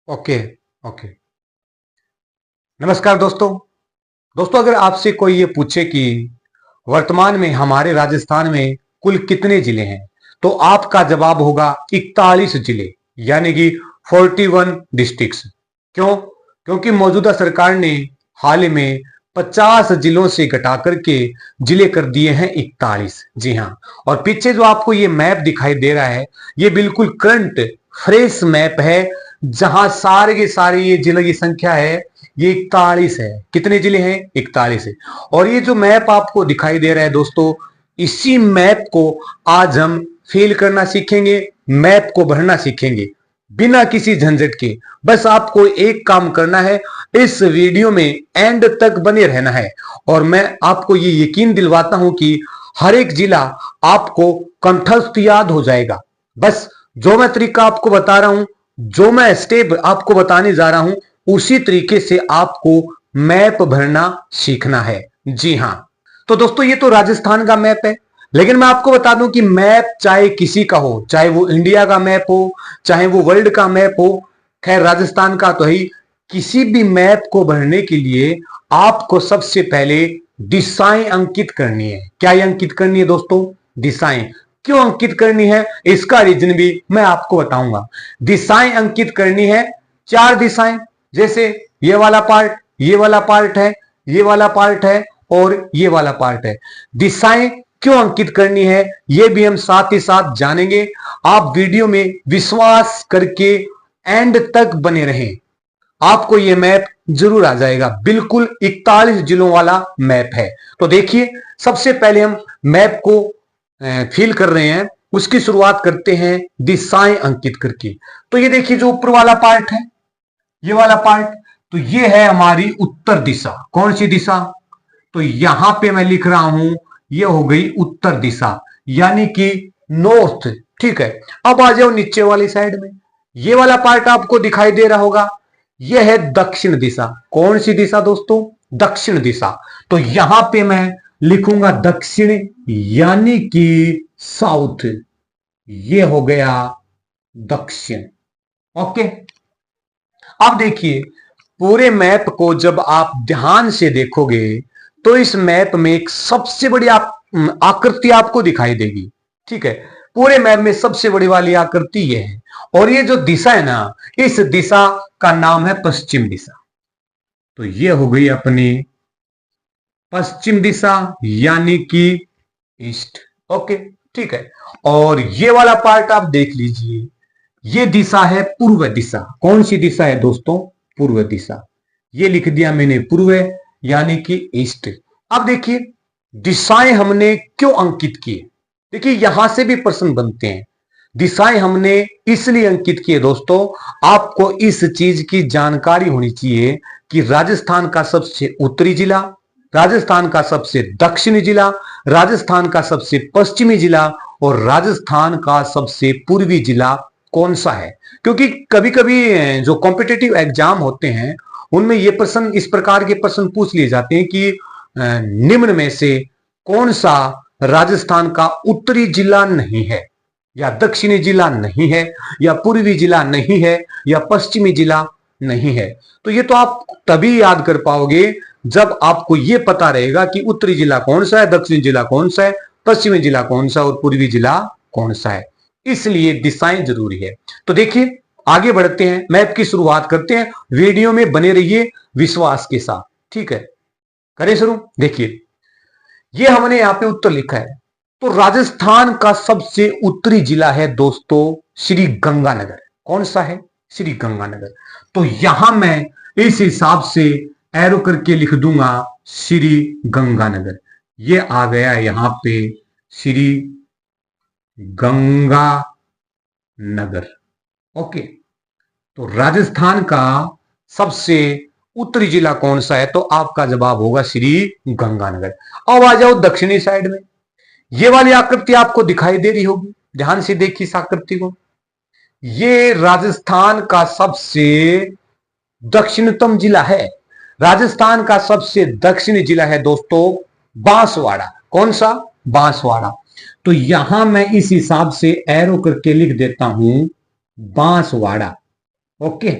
Okay. Okay. नमस्कार दोस्तों। दोस्तों, अगर आपसे कोई ये पूछे कि वर्तमान में हमारे राजस्थान में कुल कितने जिले हैं, तो आपका जवाब होगा 41 जिले, यानी कि 41 डिस्ट्रिक्ट्स। क्यों? क्योंकि मौजूदा सरकार ने हाल ही में 50 जिलों से घटा करके जिले कर दिए हैं 41। जी हाँ। और पीछे जो आपको ये मैप दिखाई दे रहा है, ये बिल्कुल करंट फ्रेश मैप है, जहां सारे के सारे ये जिलों की संख्या है, ये 41 है। कितने जिले हैं? 41 है। और ये जो मैप आपको दिखाई दे रहा है दोस्तों, इसी मैप को आज हम फिल करना सीखेंगे, मैप को भरना सीखेंगे बिना किसी झंझट के। बस आपको एक काम करना है, इस वीडियो में एंड तक बने रहना है। और मैं आपको ये यकीन दिलवाता हूं कि हर एक जिला आपको कंठस्थ याद हो जाएगा। बस जो मैं तरीका आपको बता रहा हूं, जो मैं स्टेप आपको बताने जा रहा हूं, उसी तरीके से आपको मैप भरना सीखना है। जी हां। तो दोस्तों, ये तो राजस्थान का मैप है, लेकिन मैं आपको बता दूं कि मैप चाहे किसी का हो, चाहे वो इंडिया का मैप हो, चाहे वो वर्ल्ड का मैप हो, खैर राजस्थान का तो ही, किसी भी मैप को भरने के लिए आपको सबसे पहले दिशाएं अंकित करनी है। क्या ये अंकित करनी है दोस्तों? दिशाएं। क्यों अंकित करनी है, इसका रीजन भी मैं आपको बताऊंगा। दिशाएं अंकित करनी है, 4 दिशाएं। जैसे ये वाला पार्ट, ये वाला पार्ट है, ये वाला पार्ट है और ये वाला पार्ट है। दिशाएं क्यों अंकित करनी है, ये भी हम साथ ही साथ जानेंगे। आप वीडियो में विश्वास करके एंड तक बने रहें, आपको यह मैप जरूर आ जाएगा। बिल्कुल 41 जिलों वाला मैप है। तो देखिए, सबसे पहले हम मैप को फिल कर रहे हैं, उसकी शुरुआत करते हैं दिशाएं अंकित करके। तो ये देखिए, जो ऊपर वाला पार्ट है, ये वाला पार्ट, तो ये है हमारी उत्तर दिशा। कौन सी दिशा? तो यहां पे मैं लिख रहा हूं, ये हो गई उत्तर दिशा, यानी कि नॉर्थ। ठीक है। अब आ जाओ नीचे वाली साइड में, ये वाला पार्ट आपको दिखाई दे रहा होगा, यह है दक्षिण दिशा। कौन सी दिशा दोस्तों? दक्षिण दिशा। तो यहां पे मैं लिखूंगा दक्षिण, यानी कि साउथ। ये हो गया दक्षिण। ओके। अब देखिए, पूरे मैप को जब आप ध्यान से देखोगे, तो इस मैप में एक सबसे बड़ी आकृति आपको दिखाई देगी। ठीक है। पूरे मैप में सबसे बड़ी वाली आकृति ये है, और ये जो दिशा है ना, इस दिशा का नाम है पश्चिम दिशा। तो ये हो गई अपनी पश्चिम दिशा, यानी कि ईस्ट। ओके। ठीक है। और ये वाला पार्ट आप देख लीजिए, ये दिशा है पूर्व दिशा। कौन सी दिशा है दोस्तों? पूर्व दिशा। ये लिख दिया मैंने पूर्व, यानी कि ईस्ट। अब देखिए, दिशाएं हमने क्यों अंकित की? देखिए, यहां से भी प्रश्न बनते हैं। दिशाएं हमने इसलिए अंकित किए दोस्तों, आपको इस चीज की जानकारी होनी चाहिए कि राजस्थान का सबसे उत्तरी जिला, राजस्थान का सबसे दक्षिणी जिला, राजस्थान का सबसे पश्चिमी जिला और राजस्थान का सबसे पूर्वी जिला कौन सा है। क्योंकि कभी कभी जो कॉम्पिटिटिव एग्जाम होते हैं, उनमें ये प्रश्न, इस प्रकार के प्रश्न पूछ लिए जाते हैं कि निम्न में से कौन सा राजस्थान का उत्तरी जिला नहीं है, या दक्षिणी जिला नहीं है, या पूर्वी जिला नहीं है, या पश्चिमी जिला नहीं है। तो ये तो आप तभी याद कर पाओगे जब आपको ये पता रहेगा कि उत्तरी जिला कौन सा है, दक्षिणी जिला कौन सा है, पश्चिमी जिला कौन सा और पूर्वी जिला कौन सा है। इसलिए दिशाएं जरूरी है। तो देखिए, आगे बढ़ते हैं, मैप की शुरुआत करते हैं। वीडियो में बने रहिए विश्वास के साथ। ठीक है, करें शुरू। देखिए, ये हमने यहां पे उत्तर लिखा है, तो राजस्थान का सबसे उत्तरी जिला है दोस्तों श्री गंगानगर। कौन सा है? श्री गंगानगर। तो यहां मैं इस हिसाब से एरो करके लिख दूंगा श्री गंगानगर। ये आ गया यहां पे श्री गंगानगर। ओके। तो राजस्थान का सबसे उत्तरी जिला कौन सा है? तो आपका जवाब होगा श्री गंगानगर। अब आ जाओ दक्षिणी साइड में, ये वाली आकृति आपको दिखाई दे रही होगी, ध्यान से देखिए इस आकृति को। ये राजस्थान का सबसे दक्षिणतम जिला है। राजस्थान का सबसे दक्षिणी जिला है दोस्तों बांसवाड़ा। कौन सा? बांसवाड़ा। तो यहां मैं इस हिसाब से एरो करके लिख देता हूं बांसवाड़ा। ओके।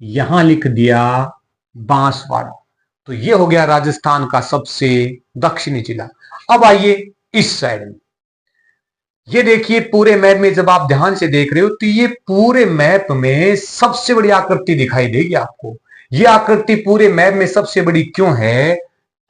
यहां लिख दिया बांसवाड़ा। तो ये हो गया राजस्थान का सबसे दक्षिणी जिला। अब आइए इस साइड में, ये देखिए पूरे मैप में जब आप ध्यान से देख रहे हो तो ये पूरे मैप में सबसे बड़ी आकृति दिखाई देगी आपको। ये आकृति पूरे मैप में सबसे बड़ी क्यों है?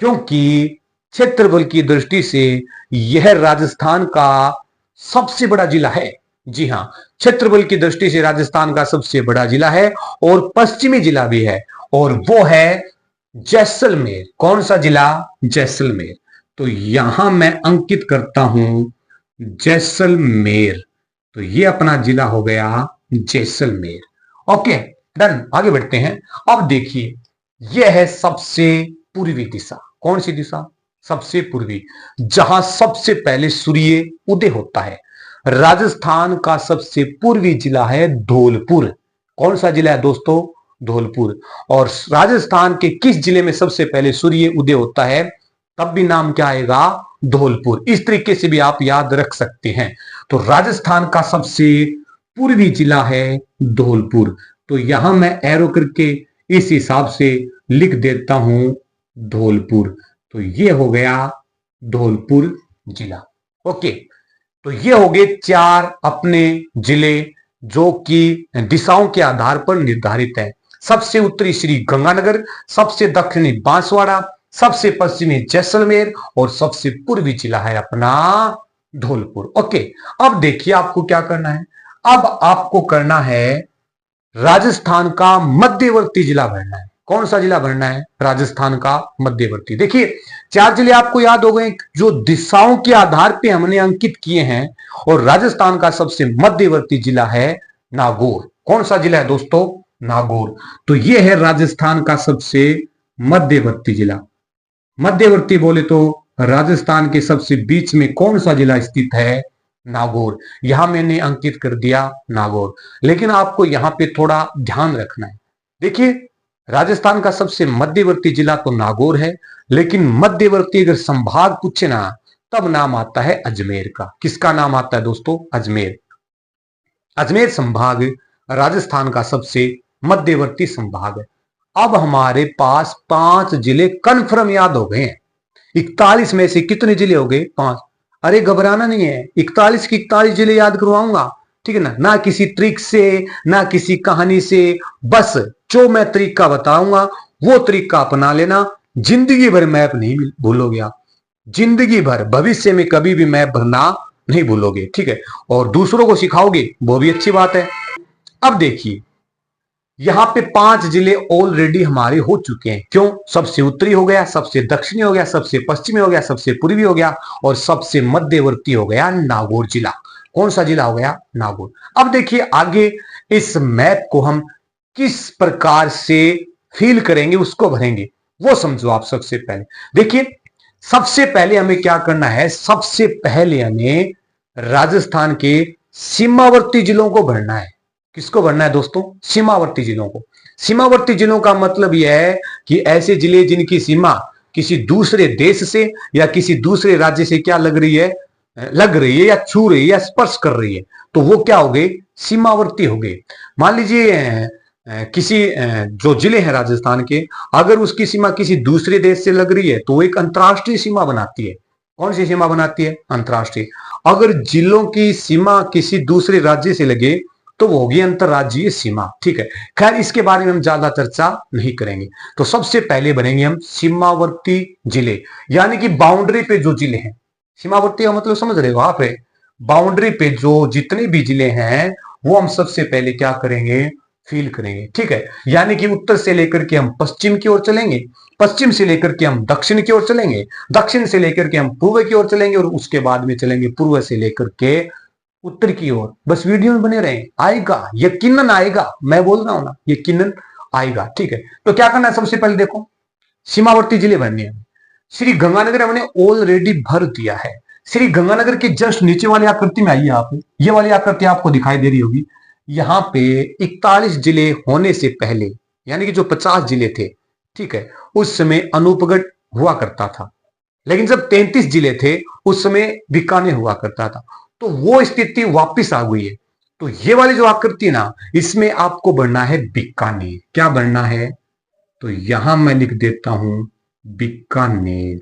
क्योंकि क्षेत्रफल की दृष्टि से यह राजस्थान का सबसे बड़ा जिला है। जी हां, क्षेत्रफल की दृष्टि से राजस्थान का सबसे बड़ा जिला है और पश्चिमी जिला भी है, और वो है जैसलमेर। कौन सा जिला? जैसलमेर। तो यहां मैं अंकित करता हूं जैसलमेर। तो ये अपना जिला हो गया जैसलमेर। Okay, done. आगे बढ़ते हैं। अब देखिए, यह है सबसे पूर्वी दिशा। कौन सी दिशा? सबसे पूर्वी, जहां सबसे पहले सूर्य उदय होता है। राजस्थान का सबसे पूर्वी जिला है धौलपुर। कौन सा जिला है दोस्तों? धौलपुर। और राजस्थान के किस जिले में सबसे पहले सूर्य उदय होता है? तब भी नाम क्या आएगा? धौलपुर। इस तरीके से भी आप याद रख सकते हैं। तो राजस्थान का सबसे पूर्वी जिला है धौलपुर। तो यहां मैं एरो करके इस हिसाब से लिख देता हूं धौलपुर। तो ये हो गया धौलपुर जिला। ओके, तो ये हो गए 4 अपने जिले जो कि दिशाओं के आधार पर निर्धारित है। सबसे उत्तरी श्री गंगानगर, सबसे दक्षिणी बांसवाड़ा, सबसे पश्चिमी जैसलमेर और सबसे पूर्वी जिला है अपना धौलपुर। ओके, अब देखिए आपको क्या करना है। अब आपको करना है राजस्थान का मध्यवर्ती जिला भरना है। कौन सा जिला भरना है? राजस्थान का मध्यवर्ती। देखिए 4 जिले आपको याद हो गए जो दिशाओं के आधार पे हमने अंकित किए हैं, और राजस्थान का सबसे मध्यवर्ती जिला है नागौर। कौन सा जिला है दोस्तों? नागौर। तो यह है राजस्थान का सबसे मध्यवर्ती जिला। मध्यवर्ती बोले तो राजस्थान के सबसे बीच में कौन सा जिला स्थित है? नागौर। यहां मैंने अंकित कर दिया नागौर। लेकिन आपको यहां पे थोड़ा ध्यान रखना है। देखिए राजस्थान का सबसे मध्यवर्ती जिला तो नागौर है, लेकिन मध्यवर्ती अगर संभाग पूछे ना, तब नाम आता है अजमेर का। किसका नाम आता है दोस्तों? अजमेर। अजमेर संभाग राजस्थान का सबसे मध्यवर्ती संभाग है। अब हमारे पास 5 जिले कन्फर्म याद हो गए हैं। 41 में से कितने जिले हो गए? 5। अरे घबराना नहीं है, 41 के 41 जिले याद करवाऊंगा, ठीक है ना? ना किसी ट्रिक से, ना किसी कहानी से, बस जो मैं तरीका बताऊंगा वो तरीका अपना लेना। जिंदगी भर मैप नहीं भूलोगे आप, जिंदगी भर, भविष्य में कभी भी मैप भरना नहीं भूलोगे, ठीक है? और दूसरों को सिखाओगे वो भी अच्छी बात है। अब देखिए यहां पे 5 जिले ऑलरेडी हमारे हो चुके हैं। क्यों? सबसे उत्तरी हो गया, सबसे दक्षिणी हो गया, सबसे पश्चिमी हो गया, सबसे पूर्वी हो गया, और सबसे मध्यवर्ती हो गया नागौर जिला। कौन सा जिला हो गया? नागौर। अब देखिए आगे इस मैप को हम किस प्रकार से फील करेंगे, उसको भरेंगे, वो समझो आप। सबसे पहले देखिए, सबसे पहले हमें क्या करना है? सबसे पहले हमें राजस्थान के सीमावर्ती जिलों को भरना है। किसको भरना है दोस्तों? सीमावर्ती जिलों को। सीमावर्ती जिलों का मतलब यह है कि ऐसे जिले जिनकी सीमा किसी दूसरे देश से या किसी दूसरे राज्य से क्या लग रही है, या छू रही है या स्पर्श कर रही है, तो वो क्या हो गए? सीमावर्ती हो गए। मान लीजिए किसी जो जिले हैं राजस्थान के, अगर उसकी सीमा किसी दूसरे देश से लग रही है तो वो एक अंतरराष्ट्रीय सीमा बनाती है। कौन सी सीमा बनाती है? अंतरराष्ट्रीय। अगर जिलों की सीमा किसी दूसरे राज्य से लगे तो वो होगी अंतरराज्यीय सीमा, ठीक है? खैर इसके बारे में हम ज्यादा चर्चा नहीं करेंगे। तो सबसे पहले बनेंगे हम सीमावर्ती जिले, यानी कि बाउंड्री पे जो जिले हैं। सीमावर्ती का मतलब समझ रहे हो आप? बाउंड्री पे जो जितने भी जिले हैं वो हम सबसे पहले क्या करेंगे? फील करेंगे, ठीक है? यानी कि उत्तर से लेकर के हम पश्चिम की ओर चलेंगे, पश्चिम से लेकर के हम दक्षिण की ओर चलेंगे, दक्षिण से लेकर के हम पूर्व की ओर चलेंगे, और उसके बाद में चलेंगे पूर्व से लेकर के उत्तर की ओर। बस वीडियो में बने रहें, आएगा, यकीनन आएगा। मैं बोल रहा हूं ना, यकीनन आएगा, ठीक है? तो क्या करना है? सबसे पहले देखो सीमावर्ती जिले भरने हैं। श्री गंगानगर हमने ऑलरेडी भर दिया है। श्री गंगानगर के जस्ट नीचे वाली आकृति में आइए आप, ये वाली आकृति आपको दिखाई दे रही होगी। यहां पे 41 जिले होने से पहले, यानी कि जो 50 जिले थे, ठीक है, उस समय अनूपगढ़ हुआ करता था। लेकिन जब 33 जिले थे उस समय बीकानेर हुआ करता था। तो वो स्थिति वापस आ गई है। तो ये वाली जो आकृति है ना, इसमें आपको बढ़ना है बीकानेर। क्या बढ़ना है? तो यहां मैं लिख देता हूं बीकानेर।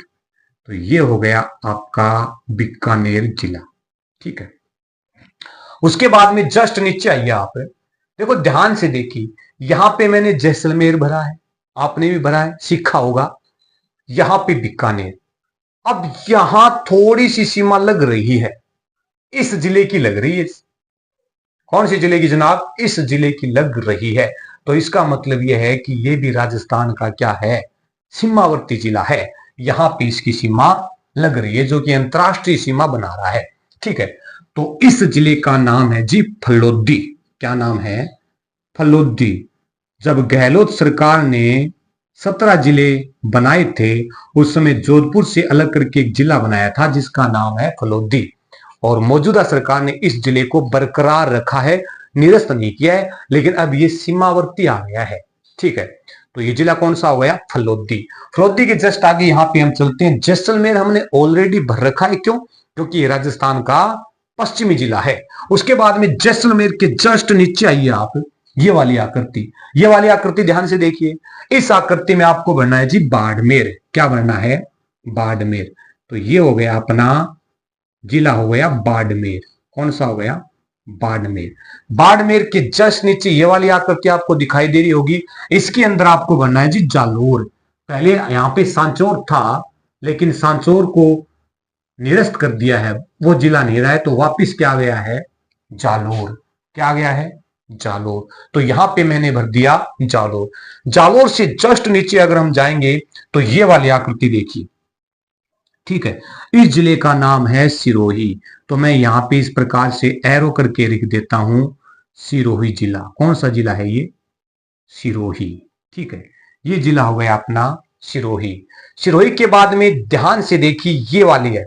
तो ये हो गया आपका बीकानेर जिला। ठीक है। उसके बाद में जस्ट नीचे आइए आप, देखो ध्यान से देखिए, यहां पे मैंने जैसलमेर भरा है, आपने भी भरा है, सीखा होगा। यहां पे बीकानेर। अब यहां थोड़ी सी सीमा लग रही है, इस जिले की लग रही है। कौन सी जिले की जनाब? इस जिले की लग रही है। तो इसका मतलब यह है कि यह भी राजस्थान का क्या है? सीमावर्ती जिला है। यहां पे इसकी सीमा लग रही है, जो कि अंतरराष्ट्रीय सीमा बना रहा है। ठीक है। तो इस जिले का नाम है जी फलोदी। क्या नाम है? फलोदी। जब गहलोत सरकार ने 17 जिले बनाए थे, उस समय जोधपुर से अलग करके एक जिला बनाया था जिसका नाम है फलोदी। और मौजूदा सरकार ने इस जिले को बरकरार रखा है, निरस्त नहीं किया है, लेकिन अब ये सीमावर्ती आ गया है। ठीक है। तो ये जिला कौन सा हो गया? फलोदी। फलोदी के जस्ट आगे यहां पे हम चलते हैं, जैसलमेर हमने ऑलरेडी भर रखा है। क्यों? क्योंकि ये राजस्थान का पश्चिमी जिला है। उसके बाद में जैसलमेर के जस्ट नीचे आइए आप, ये वाली आकृति, ये वाली आकृति ध्यान से देखिए। इस आकृति में आपको भरना है जी बाड़मेर। क्या भरना है? बाड़मेर। तो ये हो गया अपना जिला, हो गया बाड़मेर। कौन सा हो गया? बाड़मेर। बाड़मेर के जस्ट नीचे ये वाली आकृति आपको दिखाई दे रही होगी, इसके अंदर आपको भरना है जी जालोर। पहले यहां पे सांचौर था, लेकिन सांचौर को निरस्त कर दिया है, वो जिला नहीं रहा है, तो वापिस क्या आ गया है? जालोर। क्या आ गया है? जालोर। तो यहां पे मैंने भर दिया जालोर। जालोर से जस्ट नीचे अगर हम जाएंगे तो ये वाली आकृति देखिए। ठीक है। इस जिले का नाम है सिरोही। तो मैं यहां पे इस प्रकार से एरो करके लिख देता हूं सिरोही जिला। कौन सा जिला है ये? सिरोही। ठीक है। ये जिला हो गया अपना सिरोही। सिरोही के बाद में ध्यान से देखिए, ये वाली है,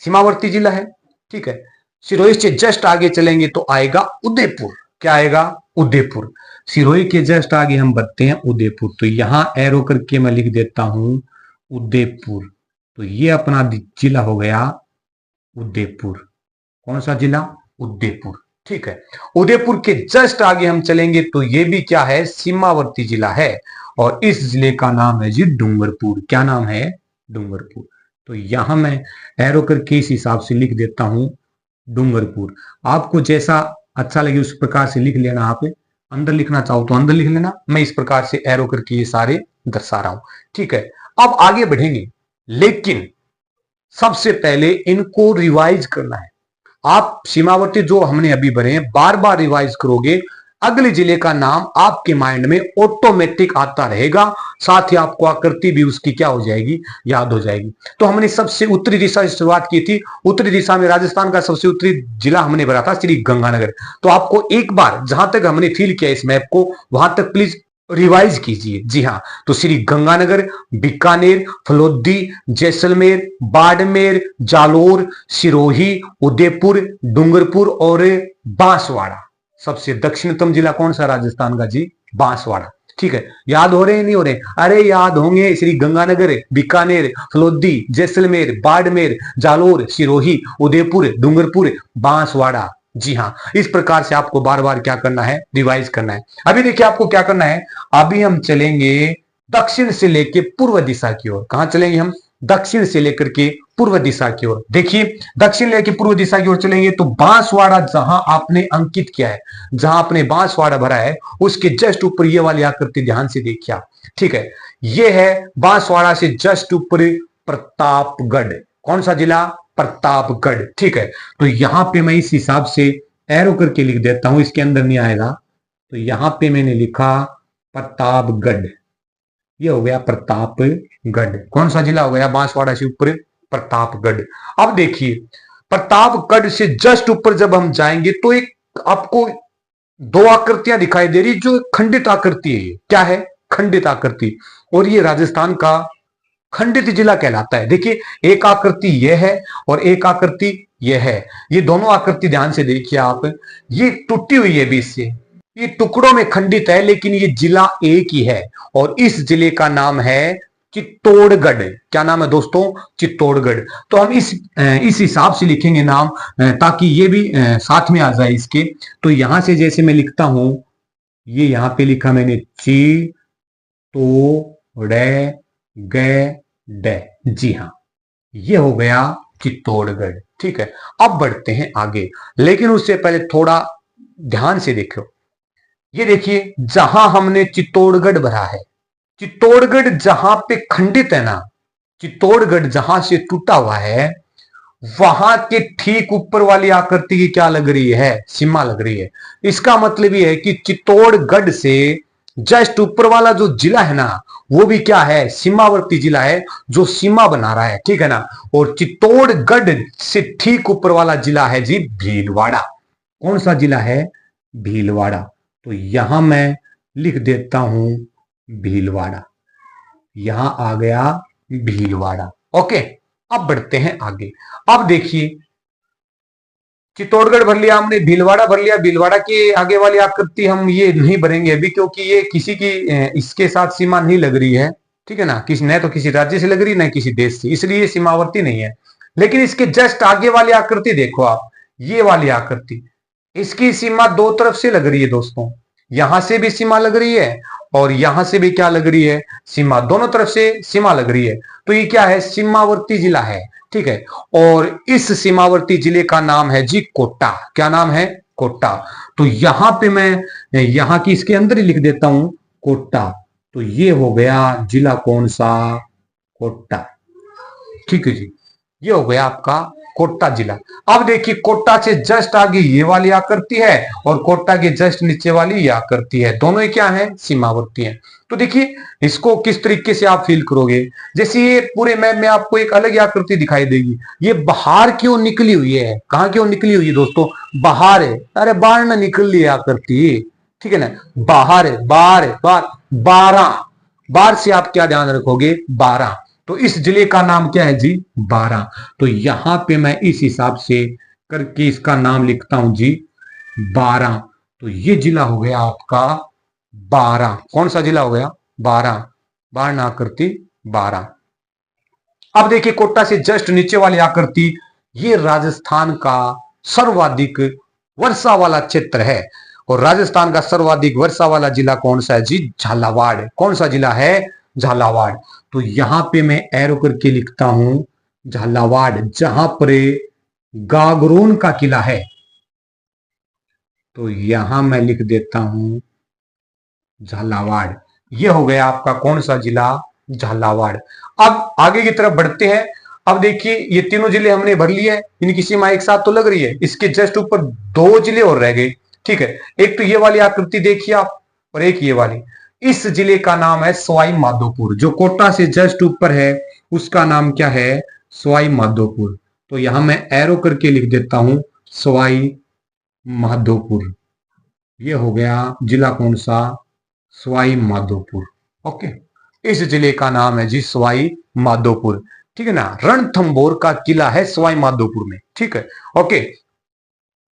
सीमावर्ती जिला है। ठीक है। सिरोही से जस्ट आगे चलेंगे तो आएगा उदयपुर। क्या आएगा? उदयपुर। सिरोही के जस्ट आगे हम बढ़ते हैं उदयपुर। तो यहां एरो करके मैं लिख देता हूं उदयपुर। तो ये अपना जिला हो गया उदयपुर। कौन सा जिला? उदयपुर। ठीक है। उदयपुर के जस्ट आगे हम चलेंगे तो ये भी क्या है? सीमावर्ती जिला है। और इस जिले का नाम है जी डूंगरपुर। क्या नाम है? डूंगरपुर। तो यहां मैं एरो करके इस हिसाब से लिख देता हूं डूंगरपुर। आपको जैसा अच्छा लगे उस प्रकार से लिख लेना। आप अंदर लिखना चाहो तो अंदर लिख लेना, मैं इस प्रकार से एरो करके ये सारे दर्शा रहा हूं। ठीक है। अब आगे बढ़ेंगे, लेकिन सबसे पहले इनको रिवाइज करना है। आप सीमावर्ती जो हमने अभी भरे हैं, बार बार रिवाइज करोगे, अगले जिले का नाम आपके माइंड में ऑटोमेटिक आता रहेगा, साथ ही आपको आकृति भी उसकी क्या हो जाएगी? याद हो जाएगी। तो हमने सबसे उत्तरी दिशा से शुरुआत की थी। उत्तरी दिशा में राजस्थान का सबसे उत्तरी जिला हमने भरा था श्री गंगानगर। तो आपको एक बार जहां तक हमने फील किया इस मैप को, वहां तक प्लीज रिवाइज कीजिए। जी हाँ। तो श्री गंगानगर, बीकानेर, फलोदी, जैसलमेर, बाड़मेर, जालोर, सिरोही, उदयपुर, डूंगरपुर और बांसवाड़ा। सबसे दक्षिणतम जिला कौन सा राजस्थान का जी? बांसवाड़ा। ठीक है। याद हो रहे हैं नहीं हो रहे? अरे याद होंगे। श्री गंगानगर, बीकानेर, फलोदी, जैसलमेर, बाड़मेर, जालोर, सिरोही, उदयपुर, डूंगरपुर, बांसवाड़ा। जी हाँ। इस प्रकार से आपको बार बार क्या करना है? रिवाइज करना है। अभी देखिए आपको क्या करना है, अभी हम चलेंगे दक्षिण से लेकर पूर्व दिशा की ओर। कहां चलेंगे हम? दक्षिण से लेकर के पूर्व दिशा की ओर। देखिए दक्षिण लेकर पूर्व दिशा की ओर चलेंगे तो बांसवाड़ा जहां आपने अंकित किया है, जहां आपने बांसवाड़ा भरा है, उसके जस्ट ऊपर ये वाली आकृति ध्यान से देखिए आप। ठीक है। ये है बांसवाड़ा से जस्ट ऊपर प्रतापगढ़। कौन सा जिला? प्रतापगढ़। ठीक है। तो यहां पे मैं इस हिसाब से एरो करके लिख देता हूं, इसके अंदर नहीं आएगा। तो यहां पे मैंने लिखा प्रतापगढ़। ये हो गया प्रतापगढ़। कौन सा जिला हो गया? बांसवाड़ा से ऊपर प्रतापगढ़। अब देखिए प्रतापगढ़ से जस्ट ऊपर जब हम जाएंगे तो एक आपको दो आकृतियां दिखाई दे रही, जो खंडित आकृति है। क्या है? खंडित आकृति। और ये राजस्थान का खंडित जिला कहलाता है। देखिए एक आकृति यह है और एक आकृति यह है। ये दोनों आकृति ध्यान से देखिए आप, ये टूटी हुई है बीच से, ये टुकड़ों में खंडित है, लेकिन ये जिला एक ही है और इस जिले का नाम है चित्तौड़गढ़। क्या नाम है दोस्तों? चित्तौड़गढ़। तो हम इस हिसाब से लिखेंगे नाम, ताकि ये भी साथ में आ जाए इसके। तो यहां से जैसे मैं लिखता हूं, ये यहां पे लिखा मैंने ची तो ड़े गे। जी हाँ, ये हो गया चित्तौड़गढ़। ठीक है, अब बढ़ते हैं आगे, लेकिन उससे पहले थोड़ा ध्यान से देखो। ये देखिए, जहां हमने चित्तौड़गढ़ भरा है, चित्तौड़गढ़ जहां पे खंडित है ना, चित्तौड़गढ़ जहां से टूटा हुआ है, वहां के ठीक ऊपर वाली आकृति की क्या लग रही है? सीमा लग रही है। इसका मतलब यह है कि चित्तौड़गढ़ से जस्ट ऊपर वाला जो जिला है ना, वो भी क्या है? सीमावर्ती जिला है, जो सीमा बना रहा है। ठीक है ना। और चित्तौड़गढ़ से ठीक ऊपर वाला जिला है जी भीलवाड़ा। कौन सा जिला है? भीलवाड़ा। तो यहां मैं लिख देता हूं भीलवाड़ा। यहां आ गया भीलवाड़ा। ओके, अब बढ़ते हैं आगे। अब देखिए, चित्तौड़गढ़ भर लिया हमने, भीलवाड़ा भर लिया। भीलवाड़ा के आगे वाली आकृति हम ये नहीं भरेंगे अभी, क्योंकि ये किसी की इसके साथ सीमा नहीं लग रही है। ठीक है ना, किसी न तो किसी राज्य से लग रही, न किसी देश से, इसलिए ये सीमावर्ती नहीं है। लेकिन इसके जस्ट आगे वाली आकृति देखो आप, ये वाली आकृति, इसकी सीमा दो तरफ से लग रही है दोस्तों। यहां से भी सीमा लग रही है और यहां से भी क्या लग रही है? सीमा। दोनों तरफ से सीमा लग रही है। तो ये क्या है? सीमावर्ती जिला है। ठीक है, और इस सीमावर्ती जिले का नाम है जी कोटा। क्या नाम है? कोटा। तो यहां पे मैं यहां की इसके अंदर ही लिख देता हूं कोटा। तो ये हो गया जिला कौन सा? कोटा। ठीक है जी, ये हो गया आपका कोटा जिला। अब देखिए, कोटा से जस्ट आगे ये वाली आकृति है और कोटा के जस्ट नीचे वाली ये आकृति है। दोनों ही क्या है? सीमावर्ती हैं। तो देखिए, इसको किस तरीके से आप फील करोगे। जैसे ये पूरे मैप में आपको एक अलग आकृति दिखाई देगी। ये बाहर क्यों निकली हुई है? कहां क्यों निकली हुई है दोस्तों? बाहर है। अरे बाहर ना निकल ली आकृति। ठीक है ना, बाहर है, बाहर है, बाहर। 12 बार से आप क्या ध्यान रखोगे? 12। तो इस जिले का नाम क्या है जी? 12। तो यहां पे मैं इस हिसाब से करके इसका नाम लिखता हूं जी 12। तो ये जिला हो गया आपका 12। कौन सा जिला हो गया? 12। बार ना आकृति 12। अब देखिए, कोटा से जस्ट नीचे वाली आकृति, ये राजस्थान का सर्वाधिक वर्षा वाला क्षेत्र है। और राजस्थान का सर्वाधिक वर्षा वाला जिला कौन सा है जी? झालावाड़। कौन सा जिला है? झालावाड़। तो यहां पे मैं एरो करके लिखता हूं झालावाड़, जहां पर गागरोन का किला है। तो यहां मैं लिख देता हूं झालावाड़। ये हो गया आपका कौन सा जिला? झालावाड़। अब आगे की तरफ बढ़ते हैं। अब देखिए, ये तीनों जिले हमने भर लिए हैं, इनकी सीमा एक साथ तो लग रही है। इसके जस्ट ऊपर दो जिले और रह गए। ठीक है, एक तो ये वाली आकृति देखिए आप, और एक ये वाली। इस जिले का नाम है सवाई माधोपुर। जो कोटा से जस्ट ऊपर है, उसका नाम क्या है? सवाई माधोपुर। तो यहां मैं एरो करके लिख देता हूं सवाई माधोपुर। ये हो गया जिला कौन सा? सवाई माधोपुर। ओके, इस जिले का नाम है जी सवाई माधोपुर। ठीक है ना, रणथंभौर का किला है सवाई माधोपुर में। ठीक है, ओके।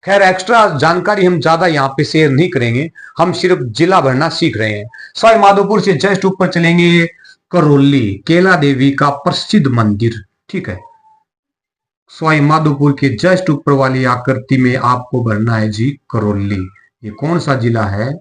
खैर, एक्स्ट्रा जानकारी हम ज्यादा यहाँ पे शेयर नहीं करेंगे, हम सिर्फ जिला भरना सीख रहे हैं। सवाई माधोपुर से जस्ट ऊपर चलेंगे करौली, केला देवी का प्रसिद्ध मंदिर। ठीक है, सवाई माधोपुर के जस्ट ऊपर वाली आकृति में आपको भरना है जी करौली। ये कौन सा जिला है?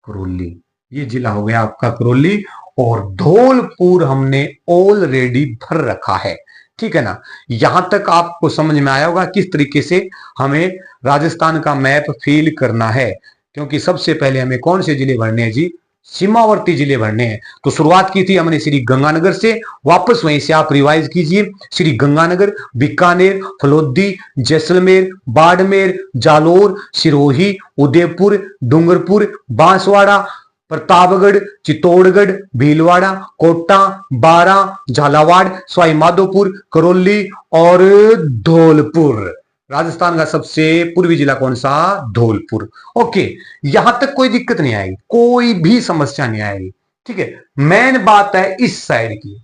करौली। ये जिला हो गया आपका करौली। और धौलपुर हमने ऑलरेडी भर रखा है। ठीक है ना, यहां तक आपको समझ में आया होगा किस तरीके से हमें राजस्थान का मैप फील करना है। क्योंकि सबसे पहले हमें कौन से जिले भरने हैं जी? सीमावर्ती जिले भरने हैं। तो शुरुआत की थी हमने श्री गंगानगर से, वापस वहीं से आप रिवाइज कीजिए। श्री गंगानगर, बीकानेर, फलोदी, जैसलमेर, बाड़मेर, जालोर, सिरोही, उदयपुर, डूंगरपुर, बांसवाड़ा, प्रतापगढ़, चित्तौड़गढ़, भीलवाड़ा, कोटा, बारां, झालावाड़, सवाई माधोपुर, करौली और धौलपुर। राजस्थान का सबसे पूर्वी जिला कौन सा? धौलपुर। ओके, यहां तक कोई दिक्कत नहीं आएगी, कोई भी समस्या नहीं आएगी। ठीक है, मेन बात है इस साइड की।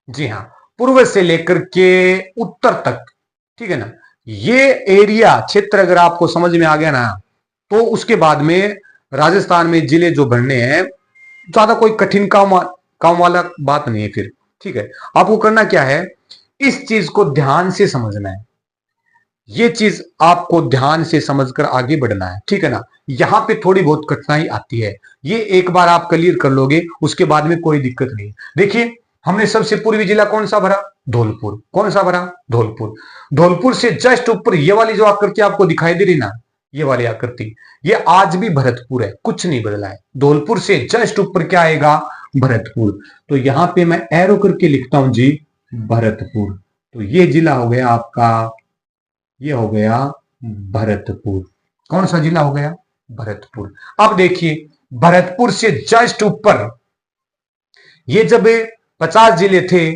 जी हाँ, पूर्व से लेकर के उत्तर तक। ठीक है ना, ये एरिया क्षेत्र अगर आपको समझ में आ गया ना, तो उसके बाद में राजस्थान में जिले जो भरने हैं, ज्यादा कोई कठिन काम वाला बात नहीं है फिर। ठीक है, आपको करना क्या है, इस चीज को ध्यान से समझना है, ये चीज आपको ध्यान से समझकर आगे बढ़ना है, ठीक है ना। यहां पे थोड़ी बहुत कठिनाई आती है, ये एक बार आप क्लियर कर लोगे उसके बाद में कोई दिक्कत नहीं। देखिए, हमने सबसे पूर्वी जिला कौन सा भरा, धौलपुर। कौन सा भरा, धौलपुर। धौलपुर से जस्ट ऊपर ये वाली जो आकृति आपको दिखाई दे रही ना, ये वाली आकृति, ये आज भी भरतपुर है, कुछ नहीं बदला है। धौलपुर से जस्ट ऊपर क्या आएगा, भरतपुर। तो यहां पे मैं एरो करके लिखता हूं जी, भरतपुर। तो ये जिला हो गया आपका, ये हो गया भरतपुर। कौन सा जिला हो गया, भरतपुर। अब देखिए, भरतपुर से जस्ट ऊपर, ये जब 50 जिले थे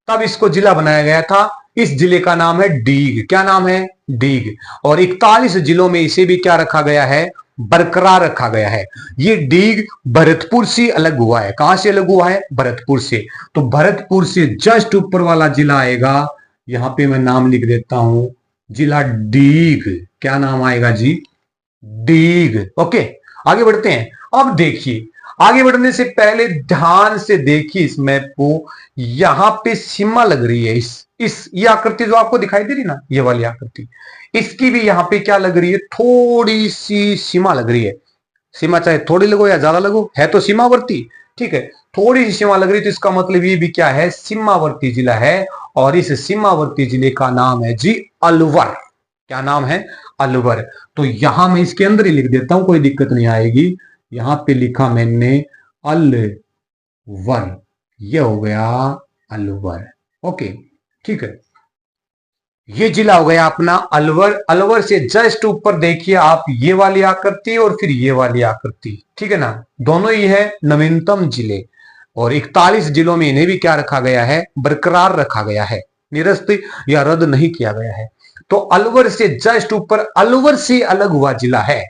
तब इसको जिला बनाया गया था। इस जिले का नाम है डीग। क्या नाम है, डीग। और 41 जिलों में इसे भी क्या रखा गया है, बरकरार रखा गया है। ये डीग भरतपुर से अलग हुआ है। कहां से अलग हुआ है, भरतपुर से। तो भरतपुर से जस्ट ऊपर वाला जिला आएगा, यहां पे मैं नाम लिख देता हूं, जिला डीग। क्या नाम आएगा जी, डीग। ओके, आगे बढ़ते हैं। अब देखिए, आगे बढ़ने से पहले ध्यान से देखिए इस मैप को, यहां पे सीमा लग रही है। इस ये आकृति जो आपको दिखाई दे रही ना, ये वाली आकृति, इसकी भी यहां पे क्या लग रही है, थोड़ी सी सीमा लग रही है। सीमा चाहे थोड़ी लगो या ज्यादा लगो, है तो सीमावर्ती, ठीक है। थोड़ी सी सीमा लग रही है, तो इसका मतलब ये भी क्या है, सीमावर्ती जिला है। और इस सीमावर्ती जिले का नाम है जी अलवर। क्या नाम है, अलवर। तो यहां मैं इसके अंदर ही लिख देता हूं, कोई दिक्कत नहीं आएगी। यहां पे लिखा मैंने अलवर, ये हो गया अलवर। ओके, ठीक है, ये जिला हो गया अपना अलवर। अलवर से जस्ट ऊपर देखिए आप, ये वाली आकृति और फिर ये वाली आकृति, ठीक है ना, दोनों ही है नवीनतम जिले। और 41 जिलों में इन्हें भी क्या रखा गया है, बरकरार रखा गया है, निरस्त या रद्द नहीं किया गया है। तो अलवर से जस्ट ऊपर, अलवर से अलग हुआ जिला है।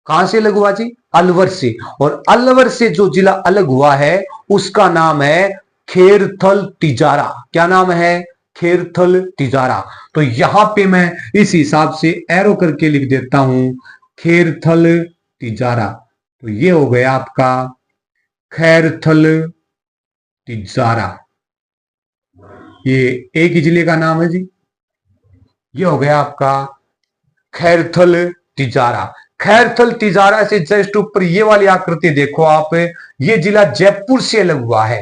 कहां से अलग हुआ जी, अलवर से। और अलवर से जो जिला अलग हुआ है उसका नाम है खेरथल तिजारा। क्या नाम है, खेरथल तिजारा। तो यहां पे मैं इस हिसाब से एरो करके लिख देता हूं, खेरथल तिजारा। तो ये हो गया आपका खैरथल तिजारा, ये एक ही जिले का नाम है जी। ये हो गया आपका खैरथल तिजारा। खैरथल तिजारा से जस्ट ऊपर ये वाली आकृति देखो आप, ये जिला जयपुर से अलग हुआ है।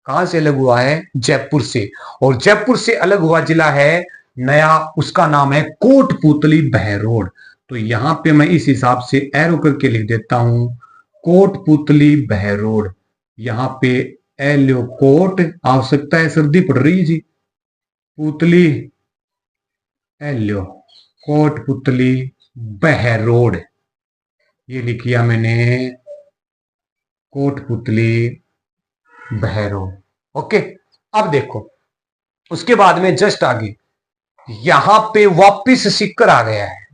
कहां से अलग हुआ है, जयपुर से। और जयपुर से अलग हुआ जिला है नया, उसका नाम है कोटपुतली बहरोड। तो यहां पे मैं इस हिसाब से एरो करके लिख देता हूं, कोटपुतली बहरोड। यहां पे एलो कोट, आवश्यकता है, सर्दी पड़ रही है जी, पुतली एलो, कोटपुतली बहरोड, ये लिखिया मैंने, कोटपुतली बहरोड। ओके, अब देखो उसके बाद में जस्ट आगे यहां पे वापिस सिक्कर आ गया है।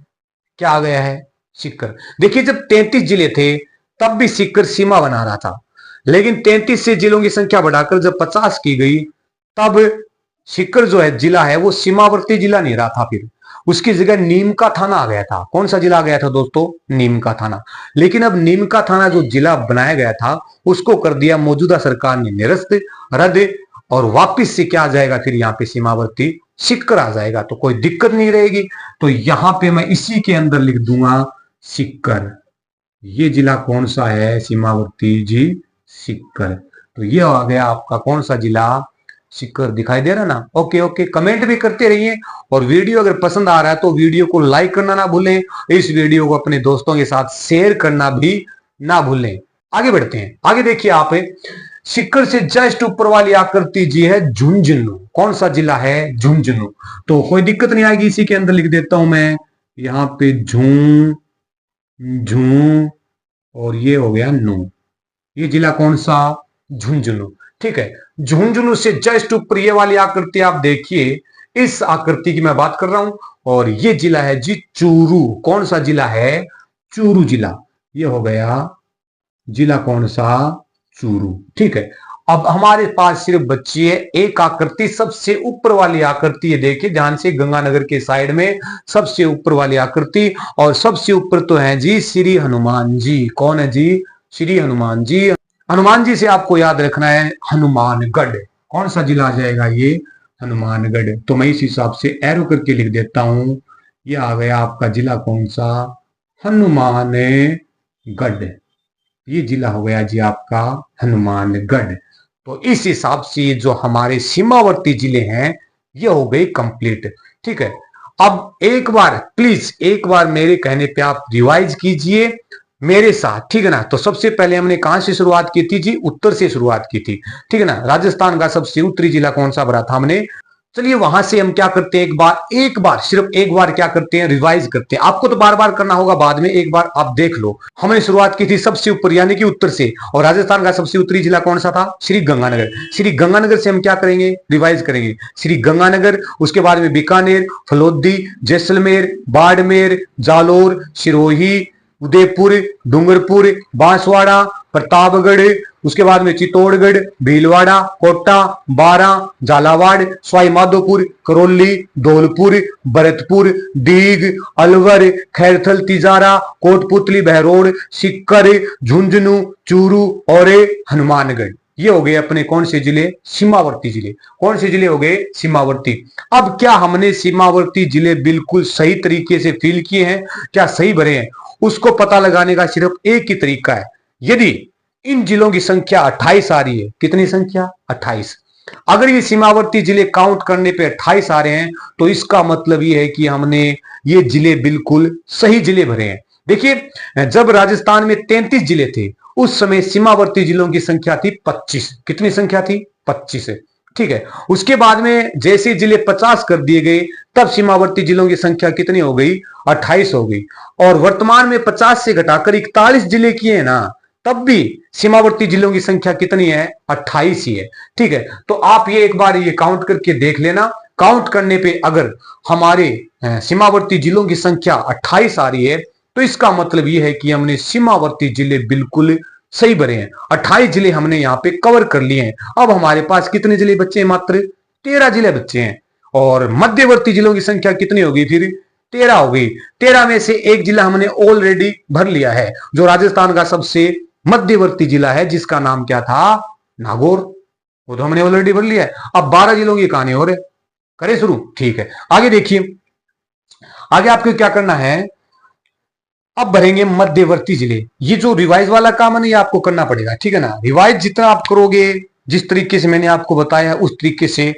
क्या आ गया है, सिक्कर। देखिए, जब 33 जिले थे तब भी सिक्कर सीमा बना रहा था, लेकिन 33 से जिलों की संख्या बढ़ाकर जब 50 की गई तब सिक्कर जो है जिला है वो सीमावर्ती जिला नहीं रहा था, फिर उसकी जगह नीम का थाना आ गया था। कौन सा जिला आ गया था दोस्तों, नीम का थाना। लेकिन अब नीम का थाना जो जिला बनाया गया था उसको कर दिया मौजूदा सरकार ने निरस्त, रद्द। और वापिस से क्या आ जाएगा, फिर यहाँ पे सीमावर्ती सिक्कर आ जाएगा, तो कोई दिक्कत नहीं रहेगी। तो यहां पे मैं इसी के अंदर लिख दूंगा सिक्कर। ये जिला कौन सा है, सीमावर्ती जी, सिक्कर। तो ये आ गया आपका कौन सा जिला, सिक्कर। दिखाई दे रहा ना। ओके ओके, कमेंट भी करते रहिए। और वीडियो अगर पसंद आ रहा है तो वीडियो को लाइक करना ना भूलें, इस वीडियो को अपने दोस्तों के साथ शेयर करना भी ना भूलें। आगे बढ़ते हैं। आगे देखिए आप, सिक्कर से जस्ट ऊपर वाली आकृति जी है झुंझुनू। कौन सा जिला है, झुंझुनू। तो कोई दिक्कत नहीं आएगी, इसी के अंदर लिख देता हूं मैं यहां पे झुंझुनू, और ये हो गया नू। ये जिला कौन सा, झुंझुनू, ठीक है। झुंझुनू से जस्ट ऊपर ये वाली आकृति आप देखिए, इस आकृति की मैं बात कर रहा हूं। और ये जिला है जी चूरू। कौन सा जिला है, चूरू जिला। ये हो गया जिला कौन सा, चूरू, ठीक है। अब हमारे पास सिर्फ बची है एक आकृति, सबसे ऊपर वाली आकृति। ये देखिए ध्यान से, गंगानगर के साइड में सबसे ऊपर वाली आकृति। और सबसे ऊपर तो है जी श्री हनुमान जी। कौन है जी, श्री हनुमान जी। हनुमान जी से आपको याद रखना है हनुमानगढ़। कौन सा जिला आ जाएगा ये? हनुमानगढ़। तो मैं इस हिसाब से एरो करके लिख देता हूं, ये आ गया आपका जिला कौन सा? हनुमानगढ़। ये जिला हो गया जी आपका हनुमानगढ़। तो इस हिसाब से जो हमारे सीमावर्ती जिले हैं ये हो गए कंप्लीट। ठीक है, अब एक बार प्लीज, एक बार मेरे कहने पे आप रिवाइज कीजिए मेरे साथ, ठीक है ना। तो सबसे पहले हमने कहां से शुरुआत की थी जी? उत्तर से शुरुआत की थी, ठीक है ना। राजस्थान का सबसे उत्तरी जिला कौन सा भरा था हमने? चलिए वहां से हम क्या करते हैं, एक बार सिर्फ एक बार क्या करते हैं, रिवाइज करते हैं। आपको तो बार बार करना होगा बाद में, एक बार आप देख लो। हमने शुरुआत की थी सबसे ऊपर यानी कि उत्तर से, और राजस्थान का सबसे उत्तरी जिला कौन सा था? श्री गंगानगर। श्री गंगानगर से हम क्या करेंगे? रिवाइज करेंगे। श्री गंगानगर, उसके बाद में बीकानेर, फलोदी, जैसलमेर, बाड़मेर, जालोर, सिरोही, उदयपुर, डूंगरपुर, बांसवाड़ा, प्रतापगढ़, उसके बाद में चित्तौड़गढ़, भीलवाड़ा, कोटा, बारा, झालावाड़, सवाई माधोपुर, करौली, धौलपुर, भरतपुर, डीग, अलवर, खैरथल, तिजारा, कोटपुतली, बहरोड़, सिक्कर, झुंझुनू, चूरू और हनुमानगढ़। ये हो गए अपने कौन से जिले? सीमावर्ती जिले। कौन से जिले हो गए? सीमावर्ती। अब क्या हमने सीमावर्ती जिले बिल्कुल सही तरीके से फिल किए हैं, क्या सही भरे हैं? उसको पता लगाने का सिर्फ एक ही तरीका है। यदि इन जिलों की संख्या 28 आ रही है, कितनी संख्या? 28। अगर ये सीमावर्ती जिले काउंट करने पे 28 आ रहे हैं तो इसका मतलब ये है कि हमने ये जिले बिल्कुल सही जिले भरे हैं। देखिए जब राजस्थान में 33 जिले थे उस समय सीमावर्ती जिलों की संख्या थी 25। कितनी संख्या थी? 25 है, ठीक है। उसके बाद में जैसे जिले 50 कर दिए गए तब सीमावर्ती जिलों की संख्या कितनी हो गई? 28 हो गई। और वर्तमान में 50 से घटाकर 41 जिले किए हैं ना, तब भी सीमावर्ती जिलों की संख्या कितनी है? 28 ही है, ठीक है। तो आप ये एक बार ये काउंट करके देख लेना। काउंट करने पे अगर हमारे सीमावर्ती जिलों की संख्या 28 आ रही है तो इसका मतलब ये है कि हमने सीमावर्ती जिले बिल्कुल सही भरे हैं। 28 जिले हमने यहाँ पे कवर कर लिए हैं। अब हमारे पास कितने जिले बच्चे हैं? मात्र 13 जिले बच्चे हैं। और मध्यवर्ती जिलों की संख्या कितनी होगी फिर? 13 हो गई। 13 में से एक जिला हमने ऑलरेडी भर लिया है, जो राजस्थान का सबसे मध्यवर्ती जिला है, जिसका नाम क्या था? नागौर। वो तो हमने ऑलरेडी भर लिया है। अब 12 जिलों की कहानी हो रही, करें शुरू? ठीक है, आगे देखिए। आगे आपको क्या करना है? अब भरेंगे मध्यवर्ती जिले। ये जो रिवाइज वाला काम है ना, ये आपको करना पड़ेगा, ठीक है ना। रिवाइज जितना आप करोगे, जिस तरीके से मैंने आपको बताया उस तरीके से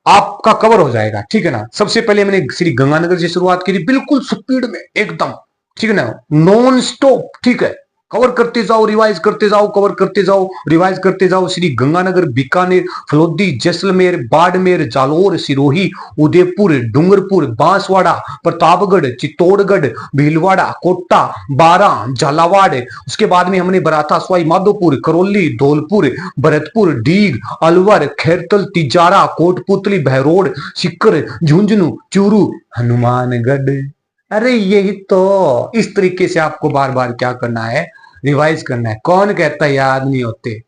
आपका कवर हो जाएगा, ठीक है ना। सबसे पहले मैंने श्री गंगानगर से शुरुआत की थी, बिल्कुल स्पीड में एकदम, ठीक है ना, नॉन स्टॉप, ठीक है। कवर करते जाओ, रिवाइज करते जाओ, कवर करते जाओ, रिवाइज करते जाओ। श्री गंगानगर, बीकानेर, फलोदी, जैसलमेर, बाड़मेर, जालोर, सिरोही, उदयपुर, डूंगरपुर, बांसवाड़ा, प्रतापगढ़, चित्तौड़गढ़, भीलवाड़ा, कोटा, बारा, झालावाड़। उसके बाद में हमने बराता, सवाई माधोपुर, करौली, धौलपुर, भरतपुर, डीग, अलवर, खैरथल, तिजारा, कोटपुतली, बहरोड़, सिक्कर, झुंझुनू, चूरू, हनुमानगढ़। अरे यही तो, इस तरीके से आपको बार बार क्या करना है? रिवाइज करना है। कौन कहता है याद नहीं होते?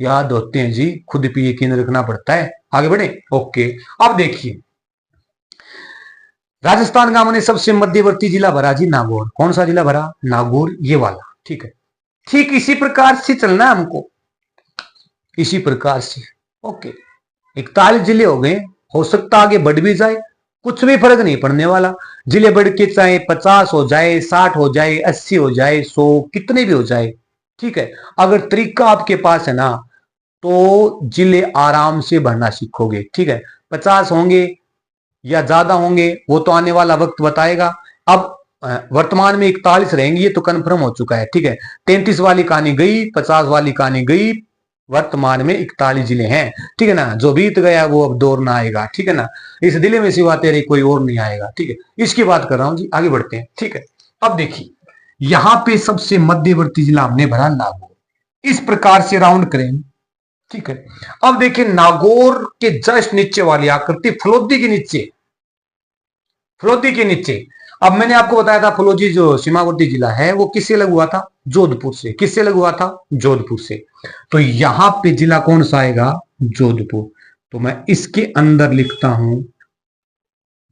याद होते हैं जी, खुद पे यकीन रखना पड़ता है। आगे बढ़े, ओके। अब देखिए राजस्थान का हमने सबसे मध्यवर्ती जिला भरा जी नागौर। कौन सा जिला भरा? नागौर, ये वाला, ठीक है। ठीक इसी प्रकार से चलना है हमको, इसी प्रकार से, ओके। 41 जिले हो गए, हो सकता आगे बढ़ भी जाए, कुछ भी फर्क नहीं पड़ने वाला। जिले बढ़ के चाहे 50 हो जाए, 60 हो जाए, 80 हो जाए, 100, कितने भी हो जाए, ठीक है। अगर तरीका आपके पास है ना तो जिले आराम से भरना सीखोगे, ठीक है। 50 होंगे या ज्यादा होंगे वो तो आने वाला वक्त बताएगा। अब वर्तमान में 41 रहेंगी, ये तो कन्फर्म हो चुका है, ठीक है। 33 वाली कहानी गई, 50 वाली कहानी गई, वर्तमान में 41 जिले हैं, ठीक है ना। जो बीत गया वो अब दौर ना आएगा, ठीक है ना। इस जिले में सिवा तेरे कोई और नहीं आएगा, ठीक है। इसकी बात कर रहा हूं जी, आगे बढ़ते हैं, ठीक है। अब देखिए यहां पे सबसे मध्यवर्ती जिला हमने भरा नागौर। इस प्रकार से राउंड करें, ठीक है। अब देखिए नागौर के जस्ट नीचे वाली आकृति फलोदी के नीचे, फलोदी के नीचे। अब मैंने आपको बताया था फलोदी जो सीमावर्ती जिला है वो किससे लग हुआ था? जोधपुर से। किससे लग हुआ था? जोधपुर से। तो यहां पे जिला कौन सा आएगा? जोधपुर। तो मैं इसके अंदर लिखता हूं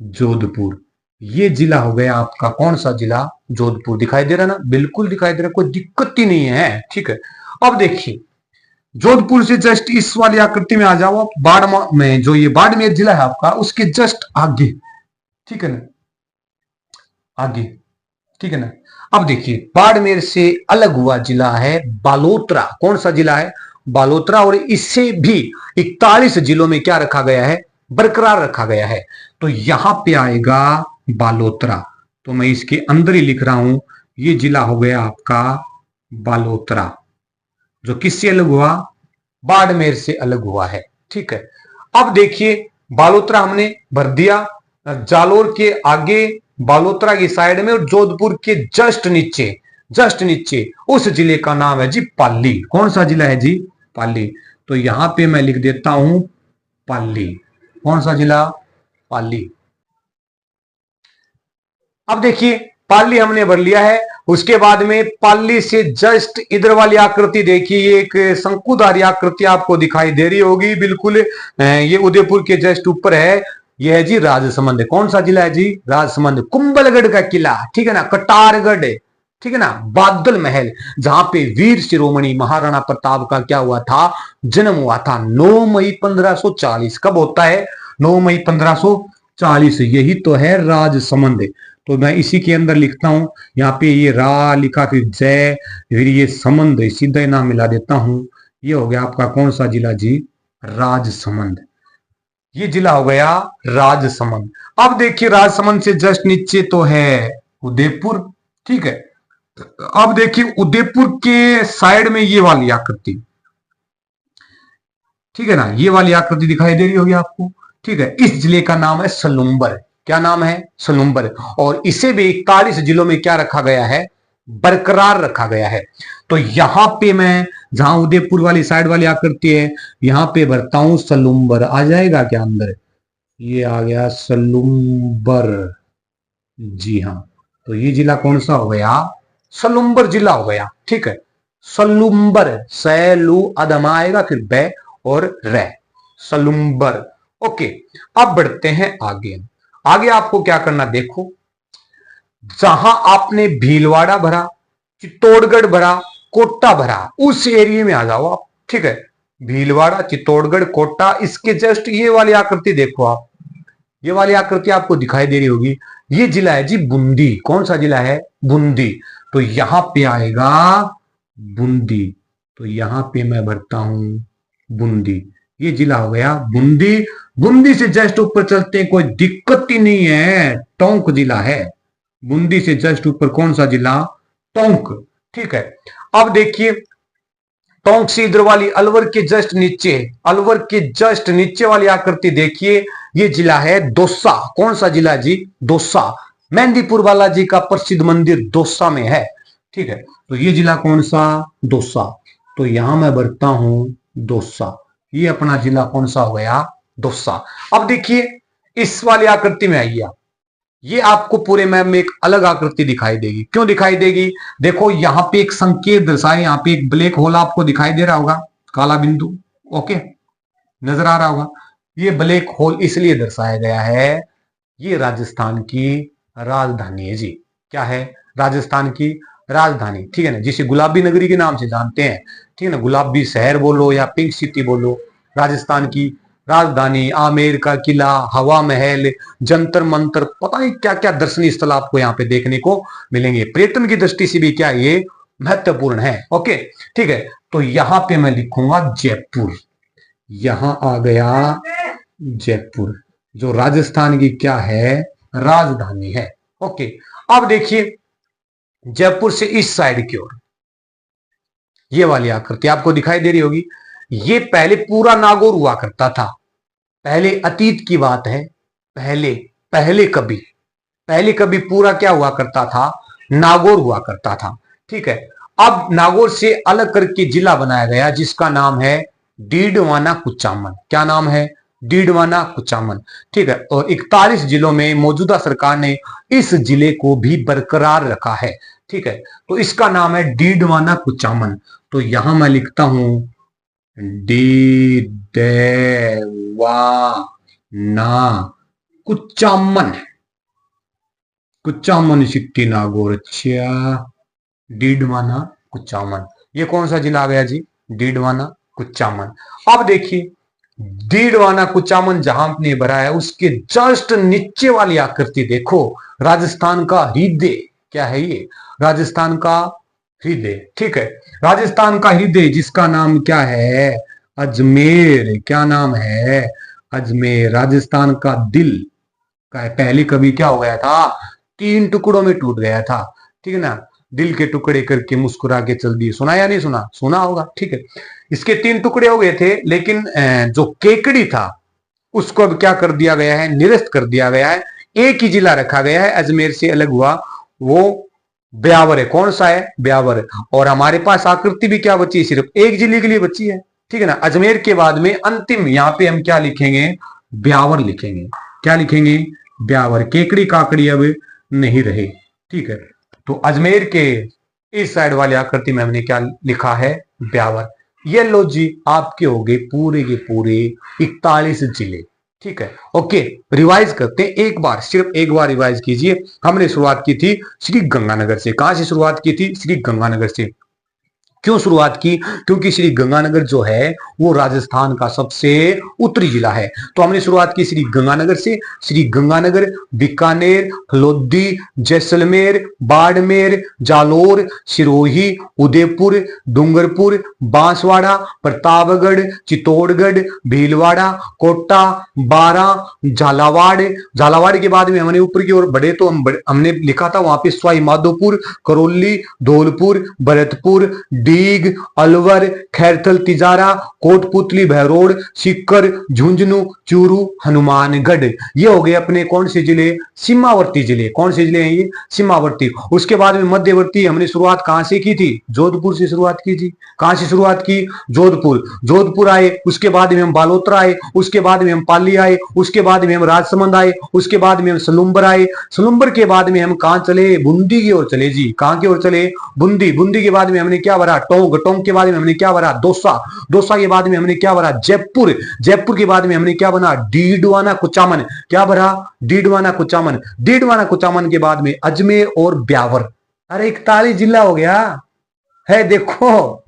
जोधपुर। ये जिला हो गया आपका कौन सा जिला? जोधपुर। दिखाई दे रहा ना? बिल्कुल दिखाई दे रहा, कोई दिक्कत ही नहीं है, ठीक है। अब देखिए जोधपुर से जस्ट इस वाली आकृति में आ जाओ आप, बाड़मेर में, जो ये बाड़मेर जिला है आपका, उसके जस्ट आगे, ठीक है ना, आगे, ठीक है ना। अब देखिए बाड़मेर से अलग हुआ जिला है बालोतरा। कौन सा जिला है? बालोतरा। और इससे भी 41 जिलों में क्या रखा गया है? बरकरार रखा गया है। तो यहां पे आएगा बालोतरा। तो मैं इसके अंदर ही लिख रहा हूं, ये जिला हो गया आपका बालोतरा, जो किससे अलग हुआ? बाड़मेर से अलग हुआ है। ठीक है, अब देखिए बालोतरा हमने भर दिया। जालोर के आगे, बालोतरा की साइड में और जोधपुर के जस्ट नीचे उस जिले का नाम है जी पाली। कौन सा जिला है जी? पाली। तो यहां पे मैं लिख देता हूं पाली। कौन सा जिला? पाली। अब देखिए पाली हमने भर लिया है। उसके बाद में पाली से जस्ट इधर वाली आकृति देखिए, एक शंकुधारी आकृति आपको दिखाई दे रही होगी, बिल्कुल ये उदयपुर के जस्ट ऊपर है। यह है जी राजसमंद। कौन सा जिला है जी? राजसमंद। कुंभलगढ़ का किला, ठीक है ना, कटारगढ़, ठीक है ना, बादल महल, जहां पे वीर शिरोमणि महाराणा प्रताप का क्या हुआ था? जन्म हुआ था 9 मई 1540। कब होता है? 9 मई 1540। यही तो है राजसमंद। तो मैं इसी के अंदर लिखता हूं, यहाँ पे ये रा लिखा, फिर जय, फिर ये समंद, सीधा नाम मिला देता हूं। ये हो गया आपका कौन सा जिला जी? राजसमंद। ये जिला हो गया राजसमंद। अब देखिए राजसमंद से जस्ट नीचे तो है उदयपुर, ठीक है। अब देखिए उदयपुर के साइड में ये वाली आकृति, ठीक है ना, ये वाली आकृति दिखाई दे रही होगी आपको, ठीक है। इस जिले का नाम है सलुम्बर। क्या नाम है? सलुम्बर। और इसे भी 41 जिलों में क्या रखा गया है? बरकरार रखा गया है। तो यहां पे मैं, जहां उदयपुर वाली साइड वाली आकृति है, यहां पे भरता हूं सलुम्बर। आ जाएगा क्या अंदर? ये आ गया सलुम्बर। जी हाँ। तो ये जिला कौन सा हो गया? सलुम्बर जिला हो गया, ठीक है। सलुम्बर, सैलू अदम आएगा, फिर बै और रे, सलुम्बर। ओके, अब बढ़ते हैं आगे। आगे आपको क्या करना, देखो, जहां आपने भीलवाड़ा भरा, चित्तौड़गढ़ भरा, कोटा भरा, उस एरिया में आ जाओ आप, ठीक है। भीलवाड़ा, चित्तौड़गढ़, कोटा, इसके जस्ट ये वाली आकृति देखो आप, ये वाली आकृति आपको दिखाई दे रही होगी। ये जिला है जी बूंदी। कौन सा जिला है? बूंदी। तो यहां पे आएगा बूंदी। तो यहां पे मैं भरता हूं बूंदी। ये जिला हो गया बूंदी। बूंदी से जस्ट ऊपर चलते हैं, कोई दिक्कत ही नहीं है, टोंक जिला है। बूंदी से जस्ट ऊपर कौन सा जिला? टोंक, ठीक है। अब देखिए टोंक से इधर वाली अलवर के जस्ट नीचे, अलवर के जस्ट नीचे वाली आकृति देखिए, ये जिला है दौसा। कौन सा जिला जी? दौसा। मेहंदीपुर बालाजी का प्रसिद्ध मंदिर दौसा में है, ठीक है। तो ये जिला कौन सा? दौसा। तो यहां मैं भरता हूं दौसा। ये अपना जिला कौन सा हो गया? दौसा। अब देखिए इस वाली आकृति में आइए आप, ये आपको पूरे मैप में एक अलग आकृति दिखाई देगी। क्यों दिखाई देगी? देखो यहां पे एक संकेत दर्शाए, यहां पे एक ब्लैक होल आपको दिखाई दे रहा होगा, काला बिंदु, ओके, नजर आ रहा होगा। ये ब्लैक होल इसलिए दर्शाया गया है, ये राजस्थान की राजधानी है जी। क्या है? राजस्थान की राजधानी, ठीक है ना, जिसे गुलाबी नगरी के नाम से जानते हैं, ठीक है ना, गुलाबी शहर बोलो या पिंक सिटी बोलो। राजस्थान की राजधानी, आमेर का किला, हवा महल, जंतर मंतर, पता नहीं क्या क्या दर्शनीय स्थल आपको यहाँ पे देखने को मिलेंगे। पर्यटन की दृष्टि से भी क्या ये महत्वपूर्ण है, ओके, ठीक है। तो यहां पे मैं लिखूंगा जयपुर। यहां आ गया जयपुर, जो राजस्थान की क्या है? राजधानी है, ओके। अब देखिए जयपुर से इस साइड की ओर ये वाली आकृति आपको दिखाई दे रही होगी। ये पहले पूरा नागौर हुआ करता था। पहले अतीत की बात है, पहले पहले कभी पहले कभी पूरा क्या हुआ करता था? नागौर हुआ करता था, ठीक है। अब नागौर से अलग करके जिला बनाया गया, जिसका नाम है डीडवाना कुचामन। क्या नाम है? डीडवाना कुचामन, ठीक है। और 41 जिलों में मौजूदा सरकार ने इस जिले को भी बरकरार रखा है, ठीक है। तो इसका नाम है डीडवाना कुचामन। तो यहां मैं लिखता हूं डी देवा ना कुचामन। कुचामन सिट्टी नागौर, अच्छा, डीडवाना कुचामन। ये कौन सा जिला आ गया जी? डीडवाना कुचामन। अब देखिए डीडवाना कुचामन जहां आपने भरा है उसके जस्ट नीचे वाली आकृति देखो, राजस्थान का हृदय। क्या है ये? राजस्थान का हृदय। ठीक है, राजस्थान का हृदय जिसका नाम क्या है? अजमेर। क्या नाम है? अजमेर। राजस्थान का दिल का पहले कभी क्या हो गया था? 3 टुकड़ों में टूट गया था। ठीक है ना, दिल के टुकड़े करके मुस्कुरा के चल दिए। सुना या नहीं सुना? सुना होगा। ठीक है, इसके 3 टुकड़े हो गए थे, लेकिन जो केकड़ी था उसको अब क्या कर दिया गया है? निरस्त कर दिया गया है। एक ही जिला रखा गया है, अजमेर से अलग हुआ, वो ब्यावर है। कौन सा है? ब्यावर। और हमारे पास आकृति भी क्या बची है? सिर्फ एक जिले के लिए बची है। ठीक है ना, अजमेर के बाद में अंतिम यहाँ पे हम क्या लिखेंगे? ब्यावर लिखेंगे। क्या लिखेंगे? ब्यावर। केकड़ी काकड़ी अब नहीं रहे। ठीक है, तो अजमेर के इस साइड वाली आकृति में हमने क्या लिखा है? ब्यावर। ये लो जी, आपके हो गए पूरे के पूरे 41 जिले। ठीक है, ओके, रिवाइज करते हैं एक बार, सिर्फ एक बार रिवाइज कीजिए। हमने शुरुआत की थी श्री गंगानगर से। कहां से शुरुआत की थी? श्री गंगानगर से। क्यों शुरुआत की? क्योंकि श्री गंगानगर जो है वो राजस्थान का सबसे उत्तरी जिला है। तो हमने शुरुआत की श्री गंगानगर से। श्री गंगानगर, बीकानेर, हल्द्वानी, जैसलमेर, बाड़मेर, जालोर, सिरोही, उदयपुर, डूंगरपुर, बांसवाड़ा, प्रतापगढ़, चित्तौड़गढ़, भीलवाड़ा, कोटा, बारा, झालावाड़। झालावाड़ के बाद में हमने ऊपर की ओर बढ़े तो हमने लिखा था वहां पे सवाई माधोपुर, करौली, धौलपुर, भरतपुर, डीग, अलवर, खैरथल, तिजारा, कोटपुतली, भैरोड़, सीकर, झुंझुनू, चूरू, हनुमानगढ़। ये हो गए अपने कौन से जिले? सीमावर्ती जिले। कौन से जिले हैं ये? सीमावर्ती। उसके बाद में मध्यवर्ती हमने शुरुआत कहां से की थी? जोधपुर से शुरुआत की थी। कहां से शुरुआत की? जोधपुर। जोधपुर आए, उसके बाद में हम बालोतरा आए, उसके बाद में हम पाली आए, उसके बाद में हम राजसमंद आए, उसके बाद में हम सलुम्बर आए। सलुम्बर के बाद में हम कहां चले? बूंदी की ओर चले जी। कहां की ओर चले? बूंदी। बूंदी के बाद में हमने क्या भरा? टोंक। टोंक के बाद में हमने क्या भरा? दौसा। दौसा के बाद में हमने क्या भरा? जयपुर। जयपुर के बाद में हमने क्या बना? डीडवाना कुचामन। क्या भरा? डीडवाना कुचामन। डीडवाना कुचामन के बाद में अजमेर और ब्यावर। अरे 41 जिला हो गया है। देखो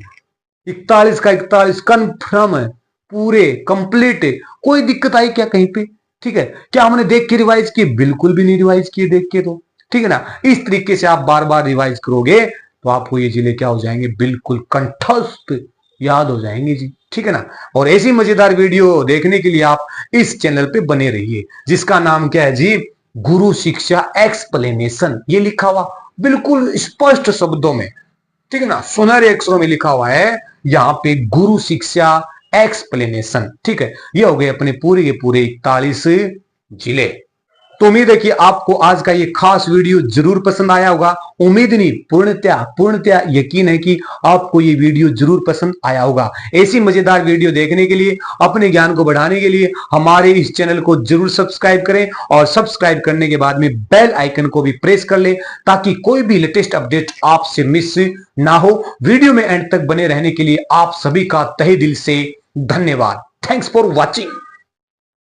41 का 41 कन्फर्म है, पूरे कंप्लीट। कोई दिक्कत आई क्या कहीं पे? ठीक है, क्या हमने देख के रिवाइज किए? बिल्कुल भी नहीं रिवाइज किए देख के तो। ठीक है ना, इस तरीके से आप बार बार रिवाइज करोगे तो आपको ये जिले क्या हो जाएंगे? बिल्कुल कंठस्थ याद हो जाएंगे जी। ठीक है ना, और ऐसी मजेदार वीडियो देखने के लिए आप इस चैनल पे बने रहिए, जिसका नाम क्या है जी? गुरु शिक्षा एक्सप्लेनेशन। ये लिखा हुआ बिल्कुल स्पष्ट शब्दों में, ठीक है ना, सुनहरे अक्षरों में लिखा हुआ है यहाँ पे गुरु शिक्षा एक्सप्लेनेशन। ठीक है, ये हो गए अपने पूरे के पूरे 41 जिले। तो उम्मीद है कि आपको आज का ये खास वीडियो जरूर पसंद आया होगा। उम्मीद नहीं, पूर्णतया यकीन है कि आपको ये वीडियो जरूर पसंद आया होगा। ऐसी मजेदार वीडियो देखने के लिए, अपने ज्ञान को बढ़ाने के लिए हमारे इस चैनल को जरूर सब्सक्राइब करें, और सब्सक्राइब करने के बाद में बेल आइकन को भी प्रेस कर लें ताकि कोई भी लेटेस्ट अपडेट आपसे मिस ना हो। वीडियो में एंड तक बने रहने के लिए आप सभी का तहे दिल से धन्यवाद। Thanks for watching.